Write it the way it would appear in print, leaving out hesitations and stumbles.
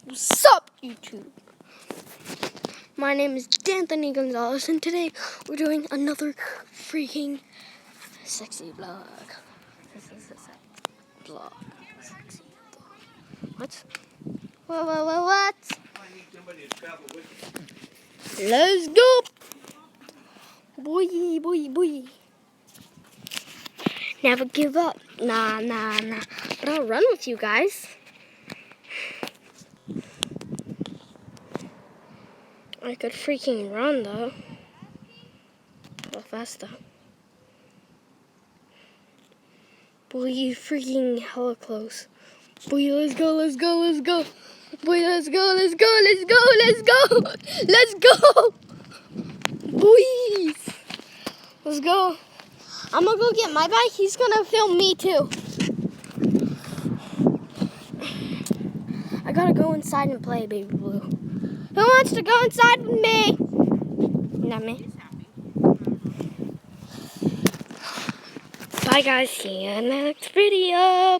What's up, YouTube? My name is D'Anthony Gonzalez, and today we're doing another freaking sexy vlog. This is a sexy vlog. Sexy vlog. What? What? Let's go! Boy. Never give up. Nah. But I'll run with you guys. I could freaking run, though. How fast, though? Boy, you freaking hella close. Boy, let's go. Boy, let's go. Boys, let's go. I'm gonna go get my bike. He's gonna film me, too. I gotta go inside and play, Baby Blue. Who wants to go inside with me? Not me. Bye, guys. See you in the next video.